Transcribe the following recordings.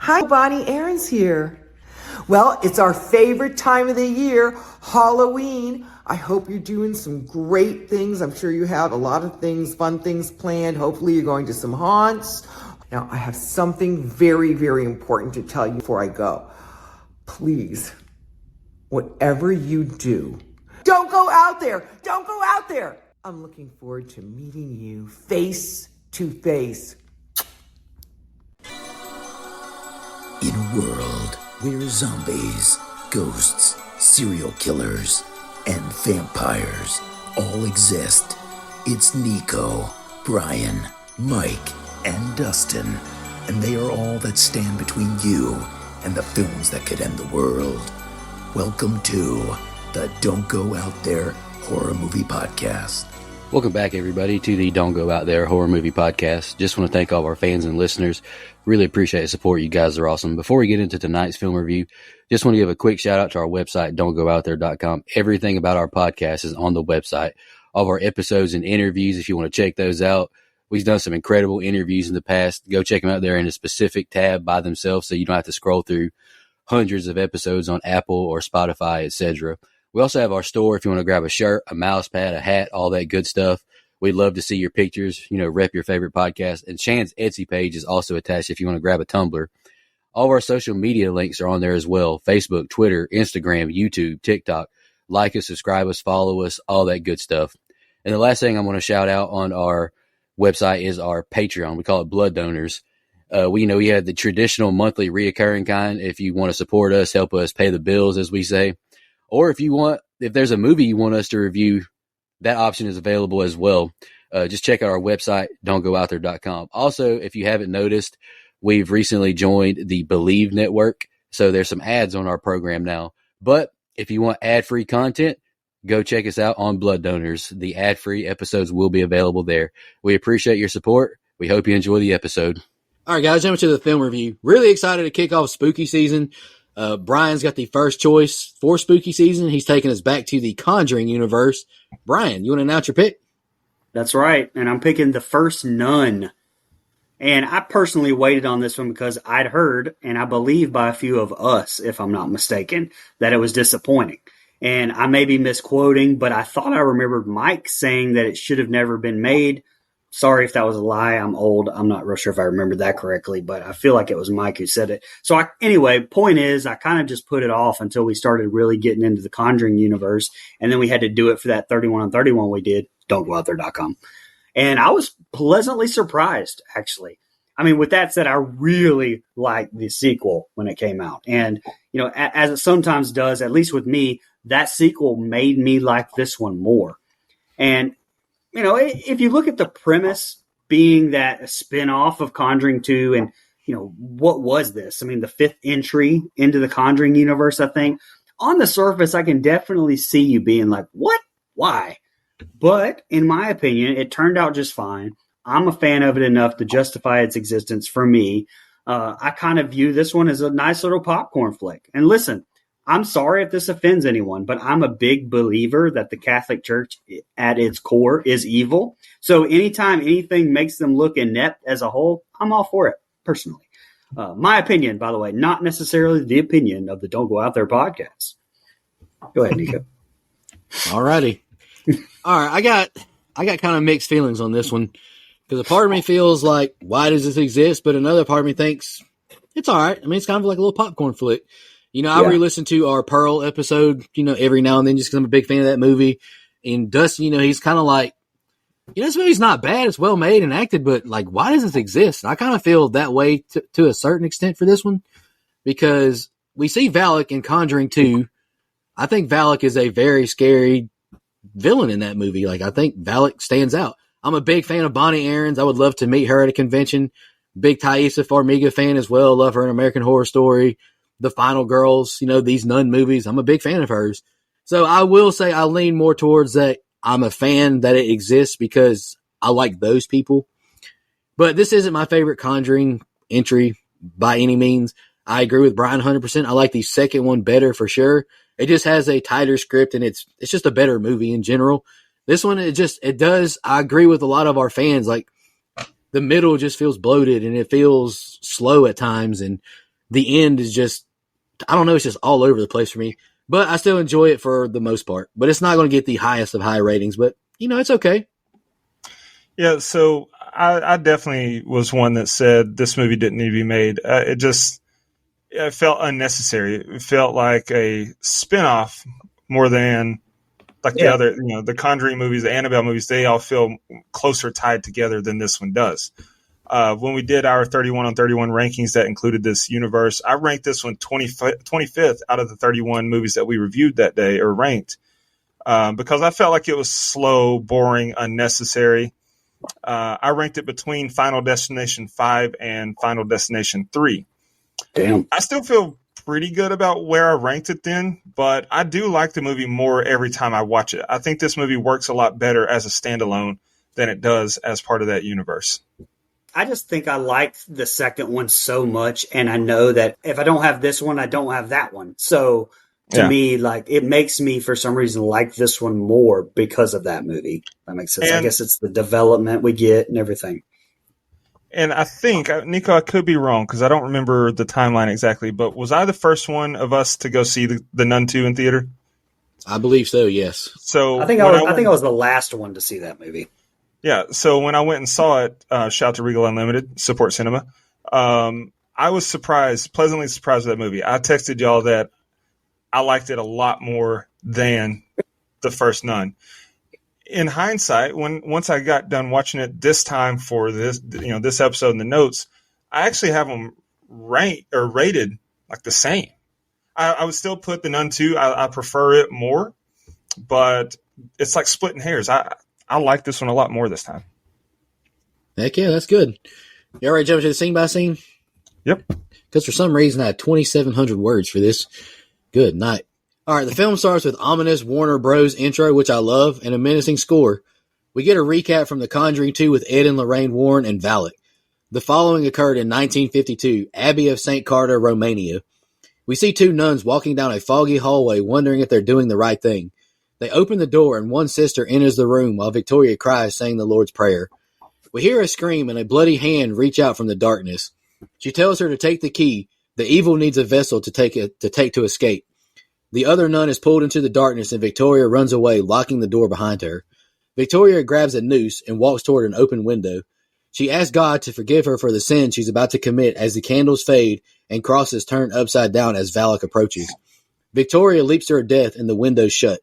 Hi, Bonnie Aarons here. Well, it's our favorite time of the year, Halloween. I hope you're doing some great things. I'm sure you have a lot of things, fun things planned. Hopefully you're going to some haunts. Now, I have something very, very important to tell you before I go. Please, whatever you do, don't go out there. Don't go out there. I'm looking forward to meeting you face to face. In a world where zombies, ghosts, serial killers, and vampires all exist, it's Nico, Brian, Mike, and Dustin, and they are all that stand between you and the films that could end the world. Welcome to the Don't Go Out There Horror Movie Podcast. Welcome back, everybody, to the Don't Go Out There Horror Movie Podcast. Just want to thank all of our fans and listeners. Really appreciate the support. You guys are awesome. Before we get into tonight's film review, just want to give a quick shout out to our website, don'tgoouthere.com. Everything about our podcast is on the website. All of our episodes and interviews, if you want to check those out. We've done some incredible interviews in the past. Go check them out there in a specific tab by themselves so you don't have to scroll through hundreds of episodes on Apple or Spotify, etc. We also have our store if you want to grab a shirt, a mouse pad, a hat, all that good stuff. We'd love to see your pictures, rep your favorite podcast. And Shan's Etsy page is also attached if you want to grab a tumbler. All of our social media links are on there as well. Facebook, Twitter, Instagram, YouTube, TikTok. Like us, subscribe us, follow us, all that good stuff. And the last thing I'm going to shout out on our website is our Patreon. We call it Blood Donors. We have the traditional monthly reoccurring kind. If you want to support us, help us pay the bills, as we say. Or if there's a movie you want us to review, that option is available as well. Just check out our website, don'tgoouthere.com. Also, if you haven't noticed, we've recently joined the Believe Network. So there's some ads on our program now. But if you want ad-free content, go check us out on Blood Donors. The ad-free episodes will be available there. We appreciate your support. We hope you enjoy the episode. All right, guys, jumping to the film review. Really excited to kick off spooky season. Brian's got the first choice for spooky season. He's taking us back to the Conjuring universe. Brian, you want to announce your pick? That's right, and I'm picking The First Nun. And I personally waited on this one because I'd heard, and I believe by a few of us, if I'm not mistaken, that it was disappointing. And I may be misquoting, but I thought I remembered Mike saying that it should have never been made. Sorry if that was a lie. I'm old. I'm not real sure if I remember that correctly, but I feel like it was Mike who said it. So anyway, point is, I kind of just put it off until we started really getting into the Conjuring universe. And then we had to do it for that 31 on 31 we did, don'tgoouthere.com. And I was pleasantly surprised, actually. I mean, with that said, I really liked the sequel when it came out. And, as it sometimes does, at least with me, that sequel made me like this one more. And, if you look at the premise being that a spinoff of Conjuring 2 and, what was this? I mean, the fifth entry into the Conjuring universe, I think. On the surface, I can definitely see you being like, what? Why? But in my opinion, it turned out just fine. I'm a fan of it enough to justify its existence for me. I kind of view this one as a nice little popcorn flick. And listen, I'm sorry if this offends anyone, but I'm a big believer that the Catholic Church at its core is evil. So anytime anything makes them look inept as a whole, I'm all for it, personally. My opinion, by the way, not necessarily the opinion of the Don't Go Out There podcast. Go ahead, Nico. All righty. All right, I got kind of mixed feelings on this one because a part of me feels like, why does this exist? But another part of me thinks it's all right. I mean, it's kind of like a little popcorn flick. I re-listen to our Pearl episode, every now and then just because I'm a big fan of that movie. And Dustin, he's kind of like, this movie's not bad. It's well made and acted, but like, why does this exist? And I kind of feel that way to a certain extent for this one because we see Valak in Conjuring 2. I think Valak is a very scary villain in that movie. Like, I think Valak stands out. I'm a big fan of Bonnie Aarons. I would love to meet her at a convention. Big Taissa Farmiga fan as well. Love her in American Horror Story. The Final Girls, these nun movies. I'm a big fan of hers. So I will say I lean more towards that I'm a fan that it exists because I like those people. But this isn't my favorite Conjuring entry by any means. I agree with Brian 100%. I like the second one better for sure. It just has a tighter script and it's just a better movie in general. This one, it does. I agree with a lot of our fans. Like the middle just feels bloated and it feels slow at times. And the end is just, I don't know, it's just all over the place for me. But I still enjoy it for the most part. But it's not going to get the highest of high ratings, but, it's okay. Yeah, so I definitely was one that said this movie didn't need to be made. It felt unnecessary. It felt like a spinoff more than like the other, the Conjuring movies, the Annabelle movies. They all feel closer tied together than this one does. When we did our 31 on 31 rankings that included this universe, I ranked this one 25th out of the 31 movies that we reviewed that day or ranked because I felt like it was slow, boring, unnecessary. I ranked it between Final Destination 5 and Final Destination 3. Damn. I still feel pretty good about where I ranked it then, but I do like the movie more every time I watch it. I think this movie works a lot better as a standalone than it does as part of that universe. I just think I liked the second one so much, and I know that if I don't have this one, I don't have that one. So to me, like, it makes me for some reason like this one more because of that movie. That makes sense. I guess it's the development we get and everything. And I think, Nico, I could be wrong because I don't remember the timeline exactly, but was I the first one of us to go see the Nun 2 in theater? I believe so, yes. So I think I was the last one to see that movie. Yeah, so when I went and saw it, shout to Regal Unlimited, support cinema, I was pleasantly surprised with that movie. I texted y'all that I liked it a lot more than the first Nun. In hindsight, once I got done watching it this time for this episode in the notes, I actually have them rated like the same. I would still put the Nun 2. I prefer it more, but it's like splitting hairs. I like this one a lot more this time. Heck yeah, that's good. You all right, jump to the scene by scene? Yep. Because for some reason I had 2,700 words for this. Good night. All right, the film starts with ominous Warner Bros. Intro, which I love, and a menacing score. We get a recap from The Conjuring 2 with Ed and Lorraine Warren and Valak. The following occurred in 1952, Abbey of St. Carter, Romania. We see two nuns walking down a foggy hallway wondering if they're doing the right thing. They open the door and one sister enters the room while Victoria cries saying the Lord's Prayer. We hear a scream and a bloody hand reach out from the darkness. She tells her to take the key. The evil needs a vessel to take to escape. The other nun is pulled into the darkness and Victoria runs away, locking the door behind her. Victoria grabs a noose and walks toward an open window. She asks God to forgive her for the sin she's about to commit as the candles fade and crosses turn upside down as Valak approaches. Victoria leaps to her death and the window's shut.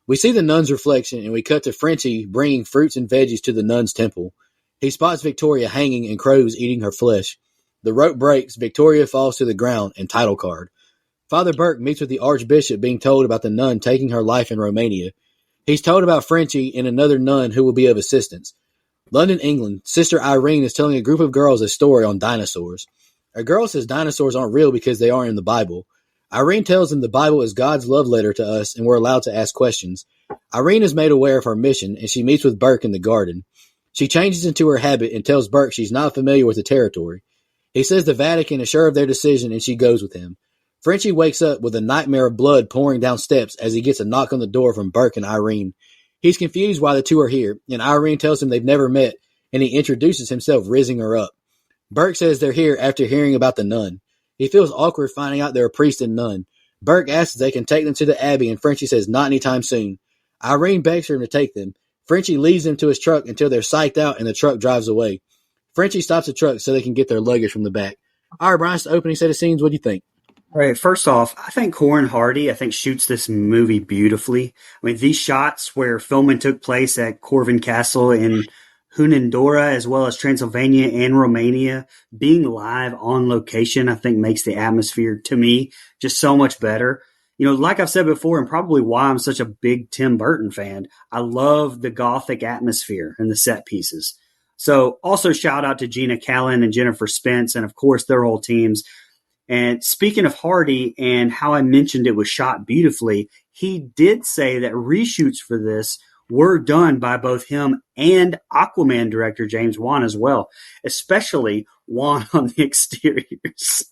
We see the nun's reflection and we cut to Frenchie bringing fruits and veggies to the nun's temple. He spots Victoria hanging and crows eating her flesh. The rope breaks, Victoria falls to the ground, and title card. Father Burke meets with the Archbishop being told about the nun taking her life in Romania. He's told about Frenchie and another nun who will be of assistance. London, England, Sister Irene is telling a group of girls a story on dinosaurs. A girl says dinosaurs aren't real because they aren't in the Bible. Irene tells them the Bible is God's love letter to us and we're allowed to ask questions. Irene is made aware of her mission and she meets with Burke in the garden. She changes into her habit and tells Burke she's not familiar with the territory. He says the Vatican is sure of their decision and she goes with him. Frenchie wakes up with a nightmare of blood pouring down steps as he gets a knock on the door from Burke and Irene. He's confused why the two are here, and Irene tells him they've never met, and he introduces himself, rizzing her up. Burke says they're here after hearing about the nun. He feels awkward finding out they're a priest and nun. Burke asks if they can take them to the Abbey, and Frenchie says not anytime soon. Irene begs for him to take them. Frenchie leads them to his truck until they're psyched out and the truck drives away. Frenchie stops the truck so they can get their luggage from the back. All right, Brian, it's the opening set of scenes. What do you think? All right, first off, I think Corin Hardy, shoots this movie beautifully. I mean, these shots where filming took place at Corvin Castle in Hunandora, as well as Transylvania and Romania, being live on location, I think makes the atmosphere, to me, just so much better. You know, like I've said before, and probably why I'm such a big Tim Burton fan, I love the Gothic atmosphere and the set pieces. So also shout out to Gina Callan and Jennifer Spence, and of course their whole teams. And speaking of Hardy and how I mentioned it was shot beautifully, he did say that reshoots for this were done by both him and Aquaman director James Wan as well, especially Wan on the exteriors.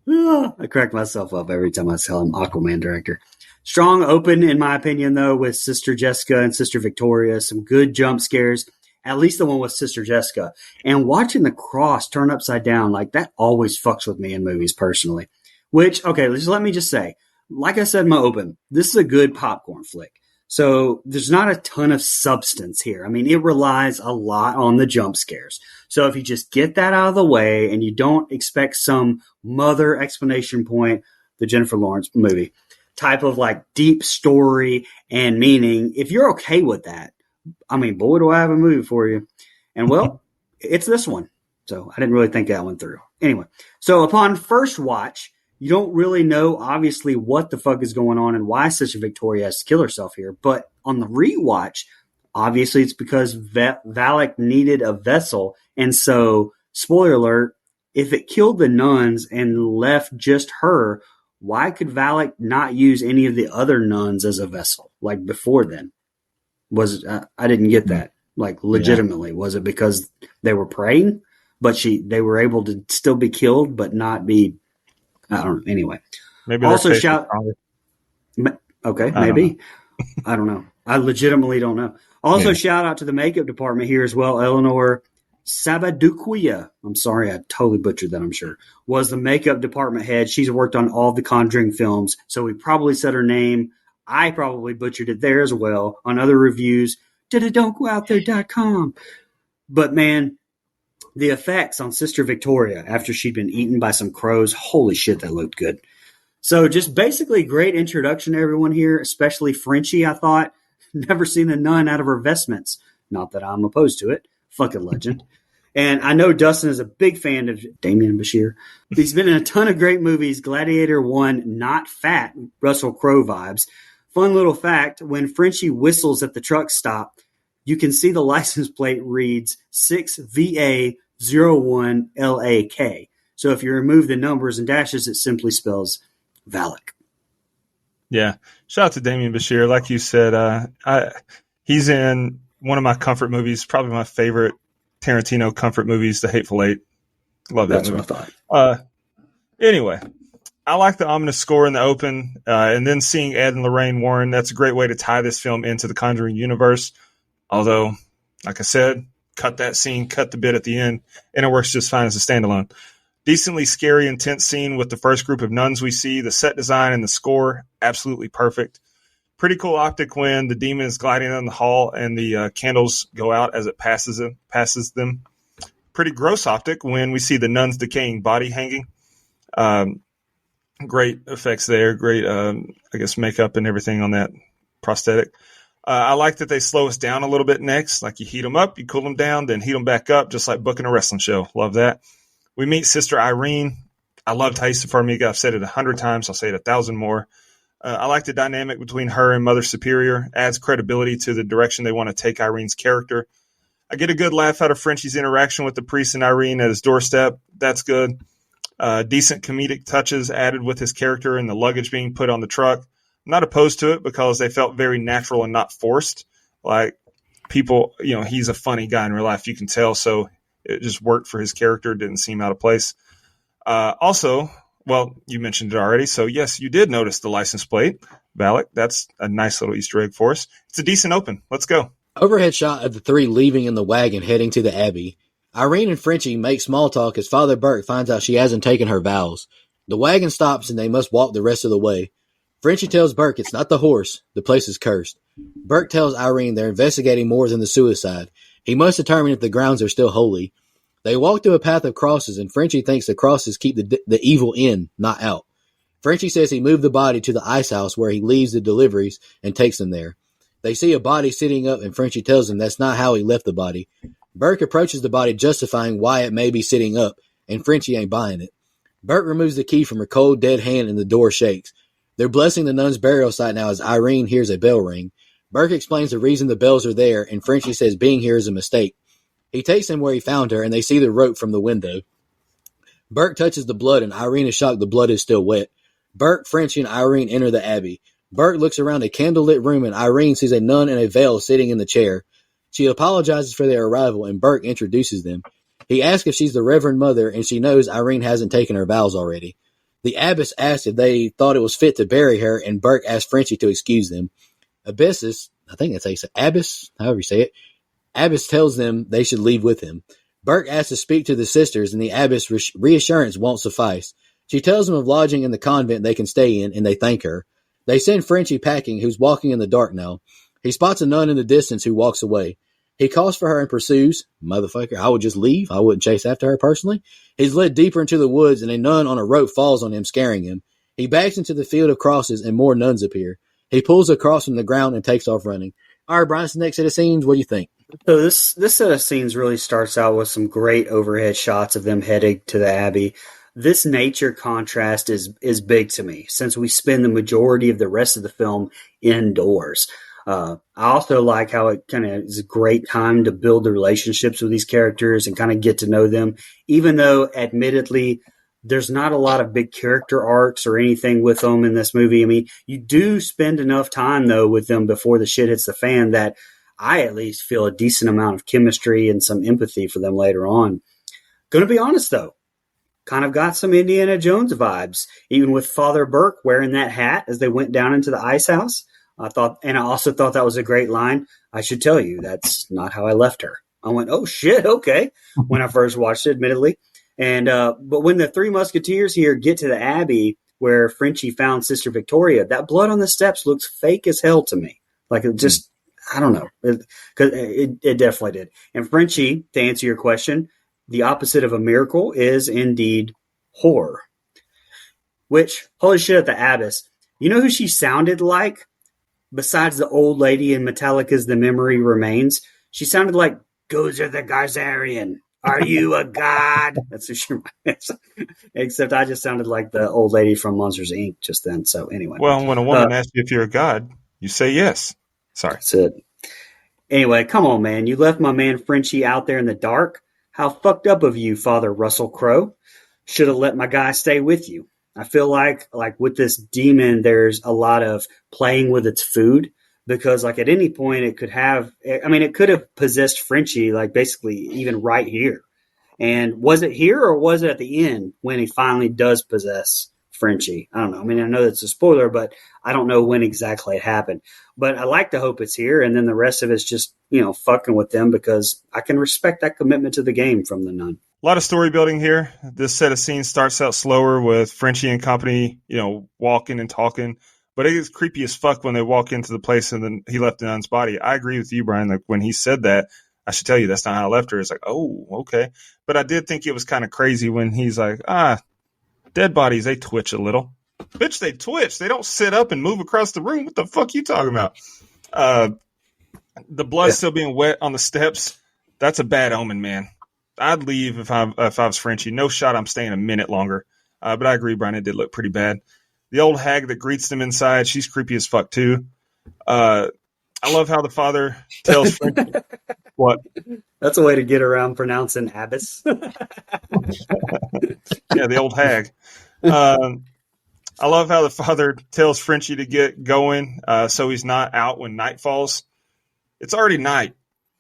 I crack myself up every time I tell him Aquaman director. Strong open, in my opinion, though, with Sister Jessica and Sister Victoria. Some good jump scares. at least the one with Sister Jessica. And watching the cross turn upside down, like that always fucks with me in movies personally. Which, okay, let me just say, like I said in my open, this is a good popcorn flick. So there's not a ton of substance here. I mean, it relies a lot on the jump scares. So if you just get that out of the way and you don't expect some mother explanation point, the Jennifer Lawrence movie type of like deep story and meaning, if you're okay with that, I mean, boy, do I have a movie for you. And well, it's this one. So I didn't really think that one through. Anyway, so upon first watch, you don't really know, obviously, what the fuck is going on and why Sister Victoria has to kill herself here. But on the rewatch, obviously, it's because Valak needed a vessel. And so, spoiler alert, if it killed the nuns and left just her, why could Valak not use any of the other nuns as a vessel, like before then? I didn't get that. Like, legitimately. Yeah. Was it because they were praying, but they were able to still be killed, but not be... I don't know. Anyway, maybe also shout. Okay, maybe. I don't know. I legitimately don't know. Also, shout out to the makeup department here as well. Eleanor Sabaduquia. I'm sorry, I totally butchered that. I'm sure was the makeup department head. She's worked on all the Conjuring films, so we probably said her name. I probably butchered it there as well on other reviews. Don'tgooutthere.com. But man. The effects on Sister Victoria after she'd been eaten by some crows, holy shit, that looked good. So just basically great introduction to everyone here, especially Frenchie, I thought. Never seen a nun out of her vestments. Not that I'm opposed to it. Fucking legend. And I know Dustin is a big fan of Damien Bashir. He's been in a ton of great movies. Gladiator 1, Not Fat, Russell Crowe vibes. Fun little fact, when Frenchie whistles at the truck stop, you can see the license plate reads 6VA01LAK. So if you remove the numbers and dashes, it simply spells Valak. Yeah. Shout out to Damien Bashir. Like you said, he's in one of my comfort movies, probably my favorite Tarantino comfort movies, The Hateful Eight. Love that movie. That's what I thought. Anyway, I like the ominous score in the open, and then seeing Ed and Lorraine Warren, that's a great way to tie this film into the Conjuring universe. Although, like I said, cut that scene, cut the bit at the end, and it works just fine as a standalone. Decently scary, intense scene with the first group of nuns we see. The set design and the score, absolutely perfect. Pretty cool optic when the demon is gliding down the hall and the candles go out as it passes them. Pretty gross optic when we see the nun's decaying body hanging. Great effects there. Great, makeup and everything on that prosthetic. I like that they slow us down a little bit next. Like you heat them up, you cool them down, then heat them back up, just like booking a wrestling show. Love that. We meet Sister Irene. I love Taissa Farmiga. I've said it 100 times. I'll say it 1,000 more. I like the dynamic between her and Mother Superior. Adds credibility to the direction they want to take Irene's character. I get a good laugh out of Frenchie's interaction with the priest and Irene at his doorstep. That's good. Decent comedic touches added with his character and the luggage being put on the truck. I'm not opposed to it because they felt very natural and not forced. Like people, he's a funny guy in real life, you can tell. So it just worked for his character. It didn't seem out of place. Also, well, you mentioned it already. So yes, you did notice the license plate. Valak. That's a nice little Easter egg for us. It's a decent open. Let's go. Overhead shot of the three leaving in the wagon heading to the Abbey. Irene and Frenchie make small talk as Father Burke finds out she hasn't taken her vows. The wagon stops and they must walk the rest of the way. Frenchie tells Burke it's not the horse. The place is cursed. Burke tells Irene they're investigating more than the suicide. He must determine if the grounds are still holy. They walk through a path of crosses, and Frenchie thinks the crosses keep the evil in, not out. Frenchie says he moved the body to the ice house where he leaves the deliveries and takes them there. They see a body sitting up, and Frenchie tells them that's not how he left the body. Burke approaches the body, justifying why it may be sitting up, and Frenchie ain't buying it. Burke removes the key from her cold, dead hand, and the door shakes. They're blessing the nun's burial site now as Irene hears a bell ring. Burke explains the reason the bells are there, and Frenchie says being here is a mistake. He takes them where he found her, and they see the rope from the window. Burke touches the blood, and Irene is shocked the blood is still wet. Burke, Frenchie, and Irene enter the Abbey. Burke looks around a candlelit room, and Irene sees a nun in a veil sitting in the chair. She apologizes for their arrival, and Burke introduces them. He asks if she's the Reverend Mother, and she knows Irene hasn't taken her vows already. The abbess asks if they thought it was fit to bury her, and Burke asks Frenchie to excuse them. Abyssus, I think that's how you say abbess, however you say it, Abbess tells them they should leave with him. Burke asks to speak to the sisters, and the abbess' reassurance won't suffice. She tells them of lodging in the convent they can stay in, and they thank her. They send Frenchie packing, who's walking in the dark now. He spots a nun in the distance who walks away. He calls for her and pursues. Motherfucker, I would just leave. I wouldn't chase after her personally. He's led deeper into the woods, and a nun on a rope falls on him, scaring him. He backs into the field of crosses, and more nuns appear. He pulls a cross from the ground and takes off running. All right, Brian, next set of scenes. What do you think? So this set of scenes really starts out with some great overhead shots of them heading to the Abbey. This nature contrast is big to me since we spend the majority of the rest of the film indoors. I also like how it kind of is a great time to build the relationships with these characters and kind of get to know them, even though admittedly there's not a lot of big character arcs or anything with them in this movie. I mean, you do spend enough time though with them before the shit hits the fan that I at least feel a decent amount of chemistry and some empathy for them later on. Gonna be honest though, kind of got some Indiana Jones vibes, even with Father Burke wearing that hat as they went down into the ice house. I also thought that was a great line. I should tell you, that's not how I left her. I went, oh shit, okay, when I first watched it, admittedly. And but when the Three Musketeers here get to the Abbey where Frenchie found Sister Victoria, that blood on the steps looks fake as hell to me. Like it just, I don't know, because it definitely did. And Frenchie, to answer your question, the opposite of a miracle is indeed horror. Which, holy shit, at the Abbess, you know who she sounded like? Besides the old lady in Metallica's The Memory Remains, she sounded like Gozer the Gazarian. Are you a god? That's who she reminds. Except I just sounded like the old lady from Monsters, Inc. just then. So anyway. Well, when a woman asks you if you're a god, you say yes. Sorry. That's it. Anyway, come on, man. You left my man Frenchie out there in the dark. How fucked up of you, Father Russell Crowe. Should have let my guy stay with you. I feel like with this demon, there's a lot of playing with its food because like at any point it could have possessed Frenchie, like basically even right here. And was it here or was it at the end when he finally does possess Frenchie? I don't know. I mean, I know that's a spoiler, but I don't know when exactly it happened. But I like to hope it's here. And then the rest of it's just, fucking with them because I can respect that commitment to the game from the nun. A lot of story building here. This set of scenes starts out slower with Frenchie and company, walking and talking. But it is creepy as fuck when they walk into the place and then he left the nun's body. I agree with you, Brian. Like when he said that, I should tell you that's not how I left her. It's like, oh, okay. But I did think it was kind of crazy when he's like, dead bodies, they twitch a little. Bitch, they twitch. They don't sit up and move across the room. What the fuck you talking about? The blood still being wet on the steps. That's a bad omen, man. I'd leave if I was Frenchie. No shot I'm staying a minute longer. But I agree, Brian, it did look pretty bad. The old hag that greets them inside, she's creepy as fuck, too. I love how the father tells Frenchie. What? That's a way to get around pronouncing Abbess. Yeah, the old hag. I love how the father tells Frenchie to get going so he's not out when night falls. It's already night.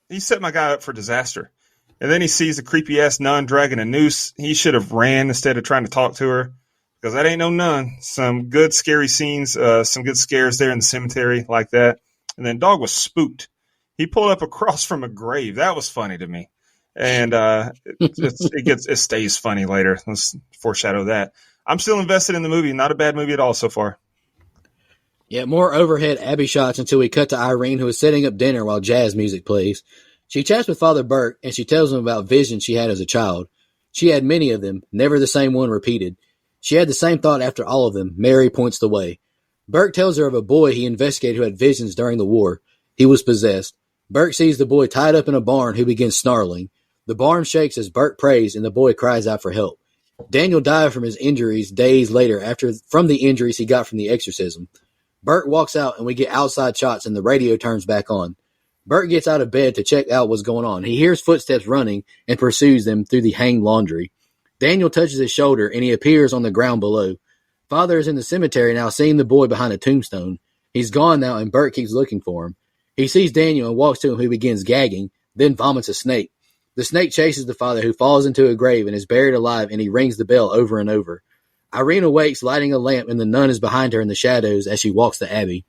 He set my guy up for disaster. And then he sees the creepy-ass nun dragging a noose. He should have ran instead of trying to talk to her because that ain't no nun. Some good scary scenes, some good scares there in the cemetery like that. And then dog was spooked. He pulled up across from a grave. That was funny to me. And it stays funny later. Let's foreshadow that. I'm still invested in the movie. Not a bad movie at all so far. Yeah, more overhead Abbey shots until we cut to Irene, who is setting up dinner while jazz music plays. She chats with Father Burke, and she tells him about visions she had as a child. She had many of them, never the same one repeated. She had the same thought after all of them. Mary points the way. Burke tells her of a boy he investigated who had visions during the war. He was possessed. Burke sees the boy tied up in a barn who begins snarling. The barn shakes as Burke prays, and the boy cries out for help. Daniel died from his injuries days later from the injuries he got from the exorcism. Burke walks out, and we get outside shots, and the radio turns back on. Burke gets out of bed to check out what's going on. He hears footsteps running and pursues them through the hanged laundry. Daniel touches his shoulder, and he appears on the ground below. Father is in the cemetery now, seeing the boy behind a tombstone. He's gone now, and Burke keeps looking for him. He sees Daniel and walks to him, who begins gagging, then vomits a snake. The snake chases the father, who falls into a grave and is buried alive, and he rings the bell over and over. Irene awakes, lighting a lamp, and the nun is behind her in the shadows as she walks the Abbey.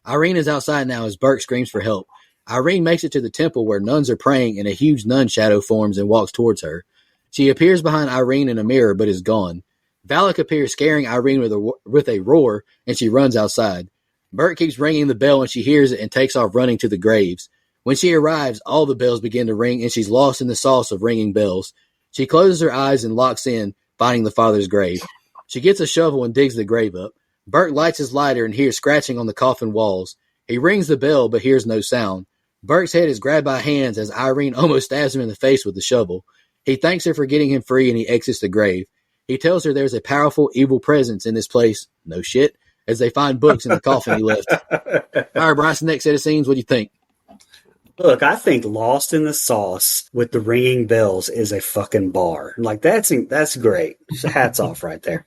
Irene is outside now as Burke screams for help. Irene makes it to the temple where nuns are praying, and a huge nun shadow forms and walks towards her. She appears behind Irene in a mirror, but is gone. Valak appears, scaring Irene with a roar, and she runs outside. Bert keeps ringing the bell, and she hears it and takes off running to the graves. When she arrives, all the bells begin to ring, and she's lost in the sauce of ringing bells. She closes her eyes and locks in, finding the father's grave. She gets a shovel and digs the grave up. Bert lights his lighter and hears scratching on the coffin walls. He rings the bell, but hears no sound. Bert's head is grabbed by hands as Irene almost stabs him in the face with the shovel. He thanks her for getting him free, and he exits the grave. He tells her there's a powerful, evil presence in this place. No shit. As they find books in the coffin he left. All right, Bryce, next set of scenes, what do you think? Look, I think Lost in the Sauce with the ringing bells is a fucking bar. Like, that's great. Hats off right there.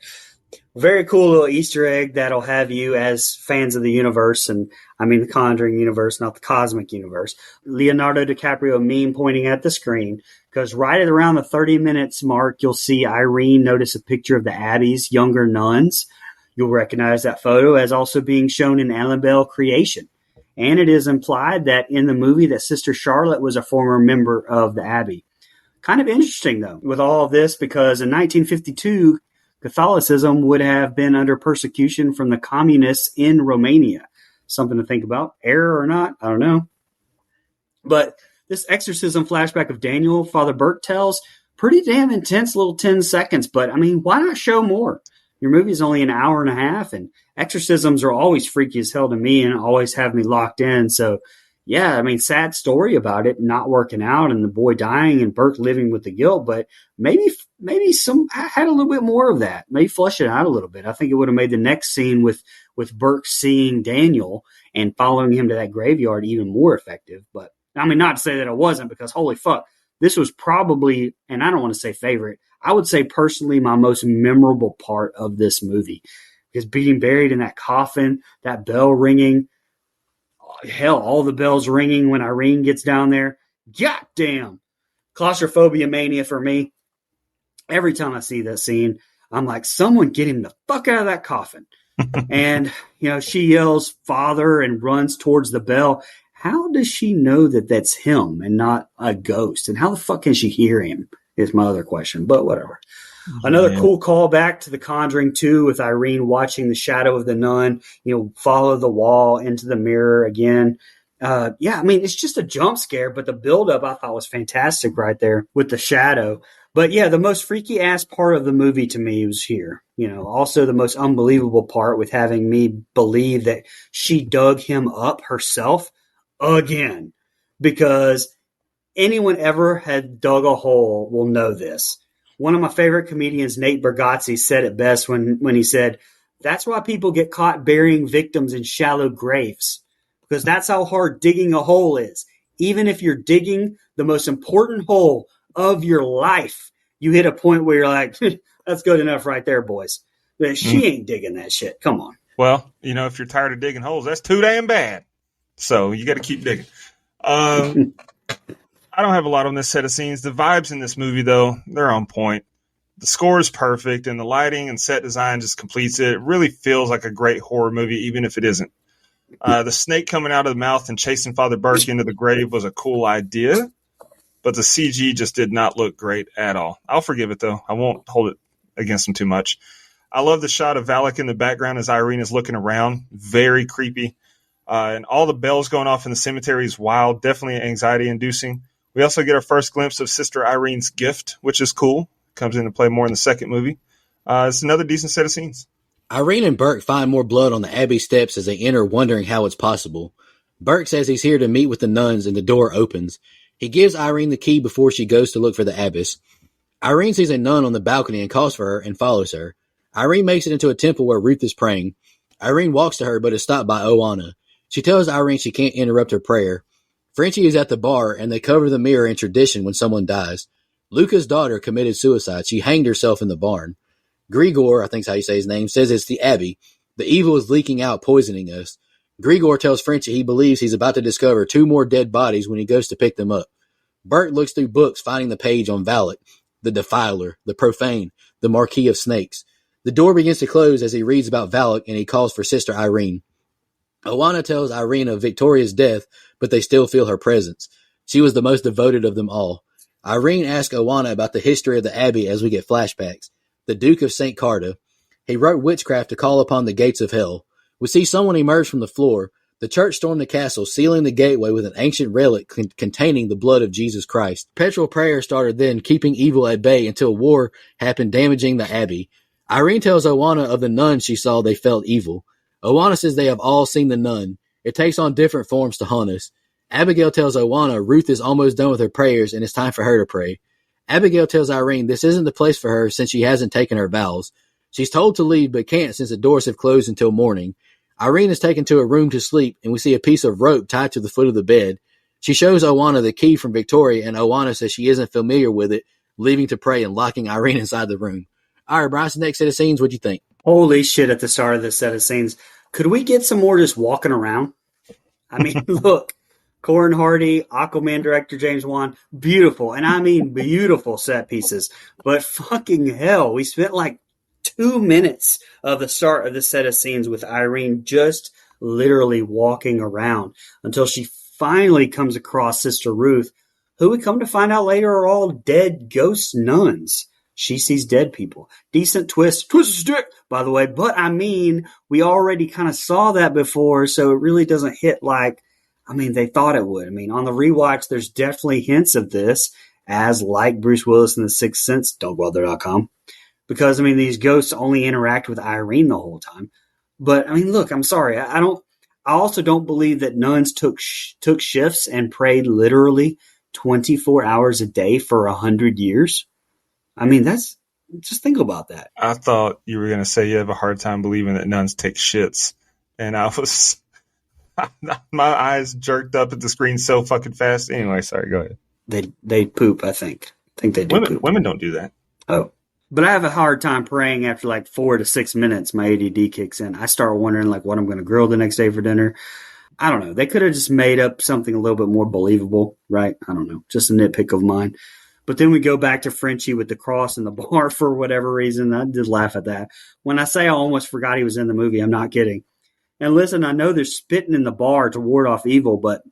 Very cool little Easter egg that'll have you, as fans of the universe, and I mean the Conjuring universe, not the cosmic universe, Leonardo DiCaprio meme pointing at the screen, because right at around the 30 minutes mark, you'll see Irene notice a picture of the Abbey's younger nuns. You'll recognize that photo as also being shown in Annabelle Creation. And it is implied that in the movie that Sister Charlotte was a former member of the Abbey. Kind of interesting, though, with all of this, because in 1952, Catholicism would have been under persecution from the communists in Romania. Something to think about. Error or not, I don't know. But this exorcism flashback of Daniel, Father Burt tells, pretty damn intense little 10 seconds. But, I mean, why not show more? Your movie's only an hour and a half, and exorcisms are always freaky as hell to me and always have me locked in. So, yeah, I mean, sad story about it not working out and the boy dying and Burt living with the guilt, but maybe I had a little bit more of that. Maybe flush it out a little bit. I think it would have made the next scene with Burt seeing Daniel and following him to that graveyard even more effective. But, I mean, not to say that it wasn't, because holy fuck, this was probably, and I don't want to say favorite, I would say personally my most memorable part of this movie. Because being buried in that coffin, that bell ringing, hell, all the bells ringing when Irene gets down there. God damn. Claustrophobia mania for me. Every time I see that scene, I'm like, someone get him the fuck out of that coffin. And, she yells, Father, and runs towards the bell. How does she know that that's him and not a ghost? And how the fuck can she hear him is my other question, but whatever. Another cool callback to The Conjuring 2 with Irene watching the shadow of the nun, follow the wall into the mirror again. I mean, it's just a jump scare, but the buildup I thought was fantastic right there with the shadow. But yeah, the most freaky ass part of the movie to me was here. Also the most unbelievable part with having me believe that she dug him up herself again, because anyone ever had dug a hole will know this. One of my favorite comedians, Nate Bargatze, said it best when he said, that's why people get caught burying victims in shallow graves, because that's how hard digging a hole is. Even if you're digging the most important hole of your life, you hit a point where you're like, that's good enough right there, boys. But she ain't digging that shit. Come on. Well, if you're tired of digging holes, that's too damn bad. So you got to keep digging. I don't have a lot on this set of scenes. The vibes in this movie, though, they're on point. The score is perfect, and the lighting and set design just completes it. It really feels like a great horror movie, even if it isn't. The snake coming out of the mouth and chasing Father Burke into the grave was a cool idea, but the CG just did not look great at all. I'll forgive it, though. I won't hold it against him too much. I love the shot of Valak in the background as Irene is looking around. Very creepy. And all the bells going off in the cemetery is wild, definitely anxiety-inducing. We also get our first glimpse of Sister Irene's gift, which is cool. Comes into play more in the second movie. It's another decent set of scenes. Irene and Burke find more blood on the Abbey steps as they enter, wondering how it's possible. Burke says he's here to meet with the nuns, and the door opens. He gives Irene the key before she goes to look for the abbess. Irene sees a nun on the balcony and calls for her and follows her. Irene makes it into a temple where Ruth is praying. Irene walks to her but is stopped by Oana. She tells Irene she can't interrupt her prayer. Frenchie is at the bar, and they cover the mirror in tradition when someone dies. Luca's daughter committed suicide. She hanged herself in the barn. Grigor, I think's how you say his name, says it's the Abbey. The evil is leaking out, poisoning us. Grigor tells Frenchie he believes he's about to discover 2 more dead bodies when he goes to pick them up. Bert looks through books, finding the page on Valak, the Defiler, the Profane, the Marquis of Snakes. The door begins to close as he reads about Valak, and he calls for Sister Irene. Owana tells Irene of Victoria's death, but they still feel her presence. She was the most devoted of them all. Irene asks Owana about the history of the Abbey as we get flashbacks. The Duke of St. Carta. He wrote witchcraft to call upon the gates of hell. We see someone emerge from the floor. The church stormed the castle, sealing the gateway with an ancient relic containing the blood of Jesus Christ. Perpetual prayer started then, keeping evil at bay until war happened, damaging the Abbey. Irene tells Owana of the nuns she saw they felt evil. Owana says they have all seen the nun. It takes on different forms to haunt us. Abigail tells Owana Ruth is almost done with her prayers and it's time for her to pray. Abigail tells Irene this isn't the place for her since she hasn't taken her vows. She's told to leave but can't since the doors have closed until morning. Irene is taken to a room to sleep and we see a piece of rope tied to the foot of the bed. She shows Owana the key from Victoria and Owana says she isn't familiar with it, leaving to pray and locking Irene inside the room. All right, Bryce, next set of scenes, what'd you think? Holy shit, at the start of this set of scenes. Could we get some more just walking around? I mean, look, Corin Hardy, Aquaman director James Wan, beautiful, and I mean beautiful set pieces. But fucking hell, we spent like 2 minutes of the start of the set of scenes with Irene just literally walking around until she finally comes across Sister Ruth, who we come to find out later are all dead ghost nuns. She sees dead people. Decent twist. Twist stick, by the way. But, I mean, we already kind of saw that before, so it really doesn't hit like, I mean, they thought it would. I mean, on the rewatch, there's definitely hints of this, as like Bruce Willis in The Sixth Sense, don'tbother.com. Because, I mean, these ghosts only interact with Irene the whole time. But, I mean, look, I'm sorry. I also don't believe that nuns took shifts and prayed literally 24 hours a day for 100 years. I mean, just think about that. I thought you were going to say you have a hard time believing that nuns take shits. And my eyes jerked up at the screen so fucking fast. Anyway, sorry, go ahead. They poop, I think. I think they do poop. Women don't do that. Oh. But I have a hard time praying after like 4 to 6 minutes. My ADD kicks in. I start wondering like what I'm going to grill the next day for dinner. I don't know. They could have just made up something a little bit more believable, right? I don't know. Just a nitpick of mine. But then we go back to Frenchie with the cross in the bar for whatever reason. I did laugh at that. When I say I almost forgot he was in the movie, I'm not kidding. And listen, I know they're spitting in the bar to ward off evil, but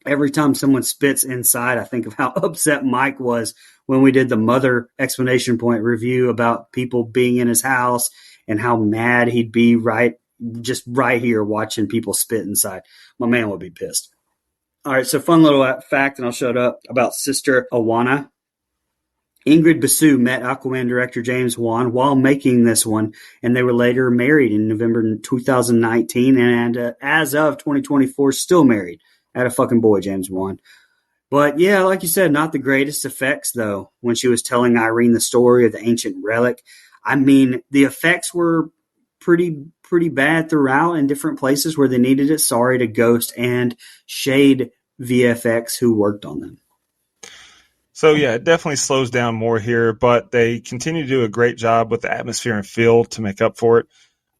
every time someone spits inside, I think of how upset Mike was when we did the Mother explanation point review about people being in his house and how mad he'd be right here watching people spit inside. My man would be pissed. All right, so fun little fact, and I'll show it up, about Sister Owana. Ingrid Basu met Aquaman director James Wan while making this one, and they were later married in November 2019, and as of 2024, still married. Had a fucking boy, James Wan. But yeah, like you said, not the greatest effects, though, when she was telling Irene the story of the ancient relic. I mean, the effects were pretty bad throughout in different places where they needed it. Sorry to Ghost and Shade VFX who worked on them. So yeah, it definitely slows down more here, but they continue to do a great job with the atmosphere and feel to make up for it.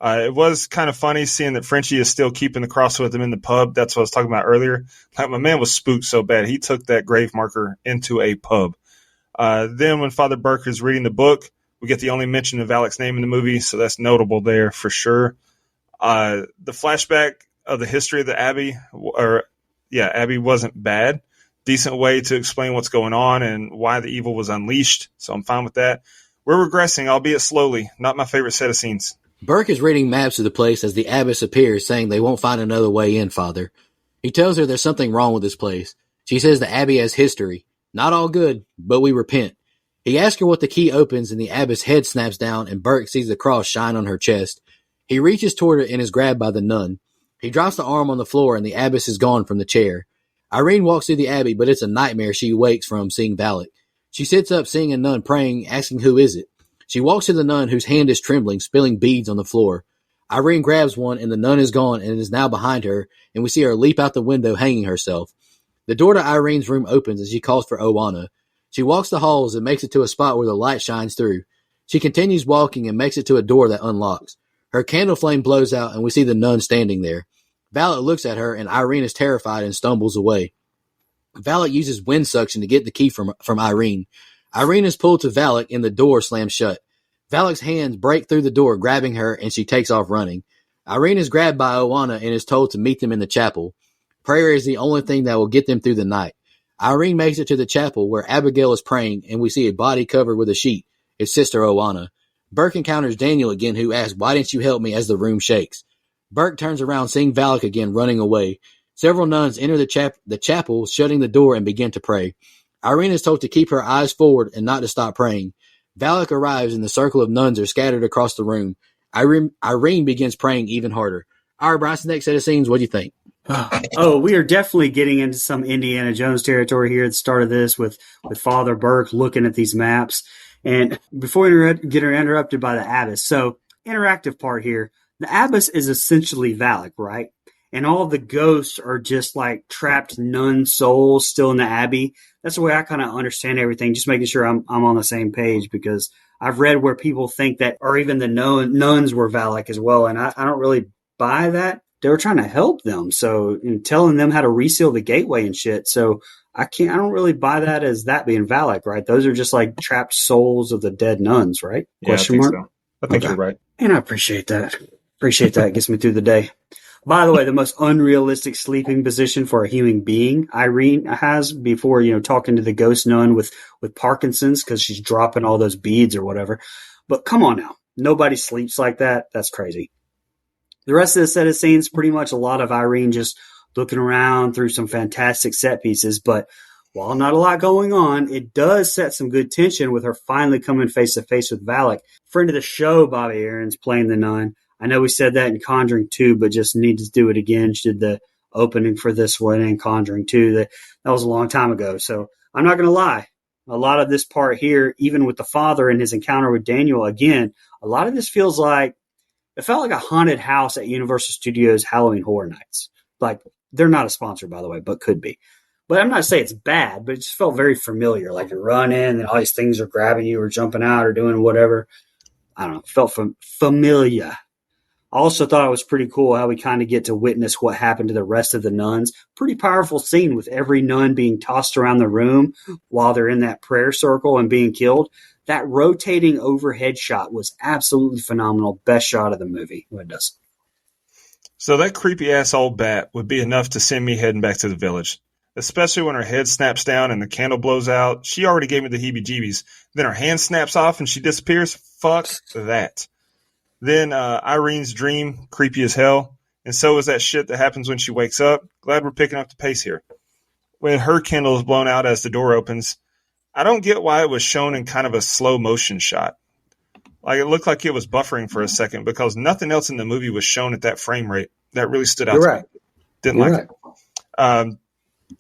It was kind of funny seeing that Frenchie is still keeping the cross with him in the pub. That's what I was talking about earlier. Like, my man was spooked so bad, he took that grave marker into a pub. Then when Father Burke is reading the book, we get the only mention of Alec's name in the movie, so that's notable there for sure. The flashback of the history of the Abbey, Abbey wasn't bad. Decent way to explain what's going on and why the evil was unleashed, so I'm fine with that. We're regressing, albeit slowly. Not my favorite set of scenes. Burke is reading maps of the place as the abbess appears, saying they won't find another way in, Father. He tells her there's something wrong with this place. She says the Abbey has history. Not all good, but we repent. He asks her what the key opens, and the abbess' head snaps down, and Burke sees the cross shine on her chest. He reaches toward it and is grabbed by the nun. He drops the arm on the floor, and the abbess is gone from the chair. Irene walks through the Abbey, but it's a nightmare she awakes from seeing Valak. She sits up seeing a nun praying, asking who is it. She walks to the nun whose hand is trembling, spilling beads on the floor. Irene grabs one, and the nun is gone and is now behind her, and we see her leap out the window, hanging herself. The door to Irene's room opens as she calls for Owana. She walks the halls and makes it to a spot where the light shines through. She continues walking and makes it to a door that unlocks. Her candle flame blows out, and we see the nun standing there. Valak looks at her, and Irene is terrified and stumbles away. Valak uses wind suction to get the key from Irene. Irene is pulled to Valak, and the door slams shut. Valak's hands break through the door, grabbing her, and she takes off running. Irene is grabbed by Oana and is told to meet them in the chapel. Prayer is the only thing that will get them through the night. Irene makes it to the chapel where Abigail is praying, and we see a body covered with a sheet. It's Sister Oana. Burke encounters Daniel again, who asks, "Why didn't you help me?" as the room shakes. Burke turns around, seeing Valak again running away. Several nuns enter the chapel, shutting the door, and begin to pray. Irene is told to keep her eyes forward and not to stop praying. Valak arrives, and the circle of nuns are scattered across the room. Irene begins praying even harder. All right, Bryson, next set of scenes, what do you think? Oh, we are definitely getting into some Indiana Jones territory here at the start of this with Father Burke looking at these maps. And before we get interrupted by the abbess, so interactive part here, the abbess is essentially Valak, right? And all the ghosts are just like trapped nun souls still in the abbey. That's the way I kind of understand everything, just making sure I'm on the same page, because I've read where people think that, or even the nuns were Valak as well, and I don't really buy that. They were trying to help them, so telling them how to reseal the gateway and shit. So I don't really buy that as that being Valak, right? Those are just like trapped souls of the dead nuns, right? Yeah, Question I think mark. so. I think Okay. you're right. And I appreciate that. It gets me through the day. By the way, the most unrealistic sleeping position for a human being Irene has before, talking to the ghost nun with Parkinson's, because she's dropping all those beads or whatever. But come on now. Nobody sleeps like that. That's crazy. The rest of the set of scenes, pretty much a lot of Irene just looking around through some fantastic set pieces. But while not a lot going on, it does set some good tension with her finally coming face to face with Valak. Friend of the show, Bobby Aaron's playing the nun. I know we said that in Conjuring 2, but just need to do it again. She did the opening for this one in Conjuring 2. That was a long time ago. So I'm not going to lie. A lot of this part here, even with the father and his encounter with Daniel, again, a lot of this feels like, it felt like a haunted house at Universal Studios Halloween Horror Nights. Like, they're not a sponsor, by the way, but could be. But I'm not saying it's bad, but it just felt very familiar. Like you're running and all these things are grabbing you or jumping out or doing whatever. I don't know. It felt familiar. I also thought it was pretty cool how we kind of get to witness what happened to the rest of the nuns. Pretty powerful scene with every nun being tossed around the room while they're in that prayer circle and being killed. That rotating overhead shot was absolutely phenomenal. Best shot of the movie. What it does. So that creepy ass old bat would be enough to send me heading back to the village. Especially when her head snaps down and the candle blows out. She already gave me the heebie-jeebies. Then her hand snaps off and she disappears. Fuck that. Then Irene's dream, creepy as hell. And so is that shit that happens when she wakes up. Glad we're picking up the pace here. When her candle is blown out as the door opens, I don't get why it was shown in kind of a slow motion shot. Like it looked like it was buffering for a second because nothing else in the movie was shown at that frame rate. That really stood out to me. Didn't like it.